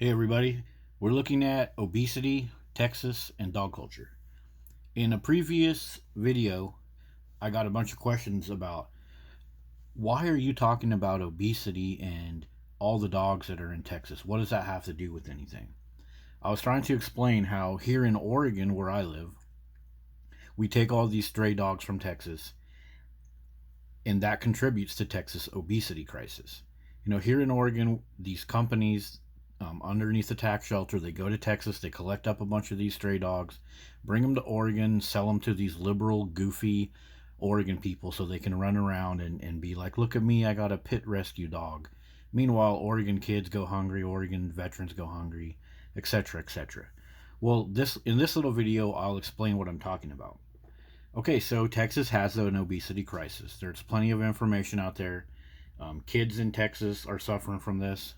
Hey everybody, we're looking at obesity, Texas, and dog culture. In a previous video, I got a bunch of questions about why are you talking about obesity and all the dogs that are in Texas? What does that have to do with anything? I was trying to explain how here in Oregon, where I live, we take all these stray dogs from Texas, and that contributes to Texas obesity crisis. Here in Oregon, these companies underneath the tax shelter, they go to Texas, they collect up a bunch of these stray dogs, bring them to Oregon, sell them to these liberal, goofy Oregon people so they can run around and be like, look at me, I got a pit rescue dog. Meanwhile, Oregon kids go hungry, Oregon veterans go hungry, etc., etc. Well, in this little video, I'll explain what I'm talking about. Okay, so Texas has an obesity crisis. There's plenty of information out there. Kids in Texas are suffering from this,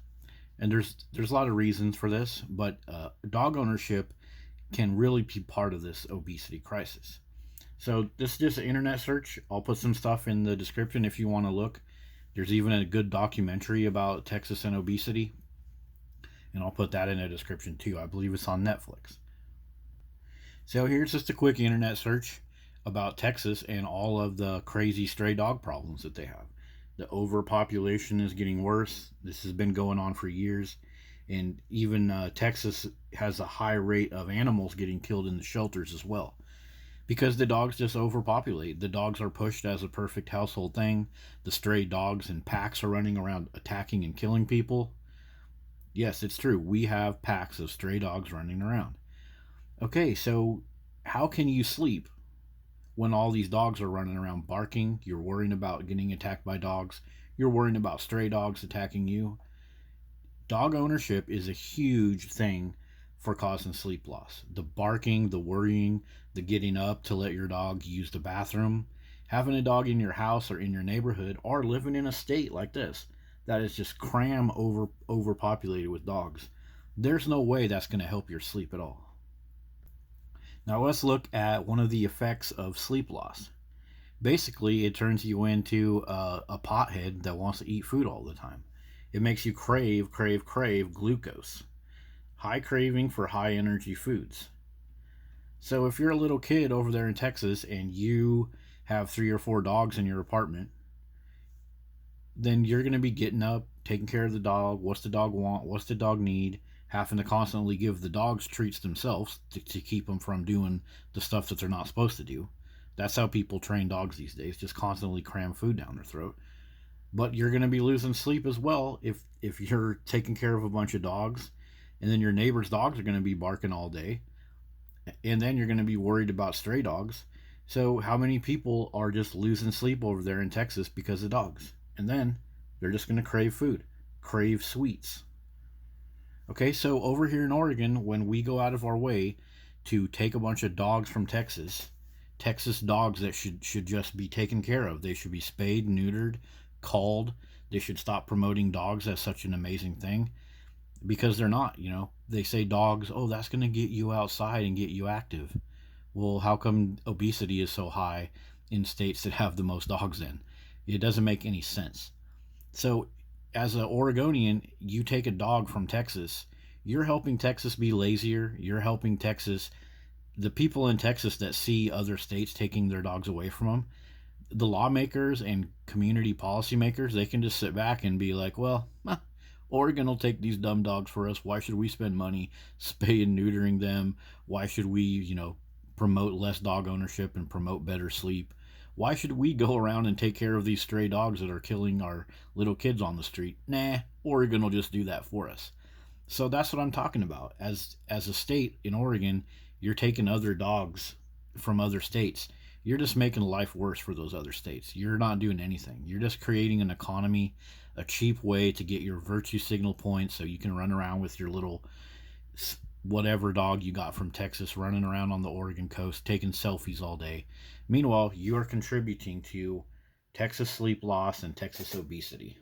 and there's a lot of reasons for this. But dog ownership can really be part of this obesity crisis. So this is just an internet search. I'll put some stuff in the description if you want to look. There's even a good documentary about Texas and obesity, and I'll put that in the description too. I believe it's on Netflix. So here's just a quick internet search about Texas and all of the crazy stray dog problems that they have. The overpopulation is getting worse. This has been going on for years. And even Texas has a high rate of animals getting killed in the shelters as well. Because the dogs just overpopulate. The dogs are pushed as a perfect household thing. The stray dogs and packs are running around attacking and killing people. Yes, it's true. We have packs of stray dogs running around. Okay, so how can you sleep when all these dogs are running around barking? You're worrying about getting attacked by dogs. You're worrying about stray dogs attacking you. Dog ownership is a huge thing for causing sleep loss. The barking, the worrying, the getting up to let your dog use the bathroom, having a dog in your house or in your neighborhood, or living in a state like this that is just overpopulated with dogs. There's no way that's going to help your sleep at all. Now let's look at one of the effects of sleep loss. Basically, it turns you into a pothead that wants to eat food all the time. It makes you crave glucose. High craving for high energy foods. So if you're a little kid over there in Texas and you have 3 or 4 dogs in your apartment, then you're going to be getting up, taking care of the dog. What's the dog want? What's the dog need? Having to constantly give the dogs treats themselves to keep them from doing the stuff that they're not supposed to do. That's how people train dogs these days, just constantly cram food down their throat. But you're going to be losing sleep as well if you're taking care of a bunch of dogs, and then your neighbor's dogs are going to be barking all day, and then you're going to be worried about stray dogs. So how many people are just losing sleep over there in Texas because of dogs? And then they're just going to crave food, crave sweets. Okay, so over here in Oregon, when we go out of our way to take a bunch of dogs from Texas dogs that should just be taken care of. They should be spayed, neutered, called. They should stop promoting dogs as such an amazing thing, because they're not. They say dogs, oh, that's going to get you outside and get you active. Well, how come obesity is so high in states that have the most dogs in? It doesn't make any sense. So as an Oregonian, you take a dog from Texas, you're helping Texas be lazier. You're helping Texas, the people in Texas that see other states taking their dogs away from them, the lawmakers and community policymakers, they can just sit back and be like, well, Oregon will take these dumb dogs for us. Why should we spend money spay and neutering them? Why should we, promote less dog ownership and promote better sleep? Why should we go around and take care of these stray dogs that are killing our little kids on the street? Nah, Oregon will just do that for us. So that's what I'm talking about. As a state in Oregon, you're taking other dogs from other states. You're just making life worse for those other states. You're not doing anything. You're just creating an economy, a cheap way to get your virtue signal points so you can run around with your little whatever dog you got from Texas running around on the Oregon coast taking selfies all day. Meanwhile, you are contributing to Texas sleep loss and Texas obesity.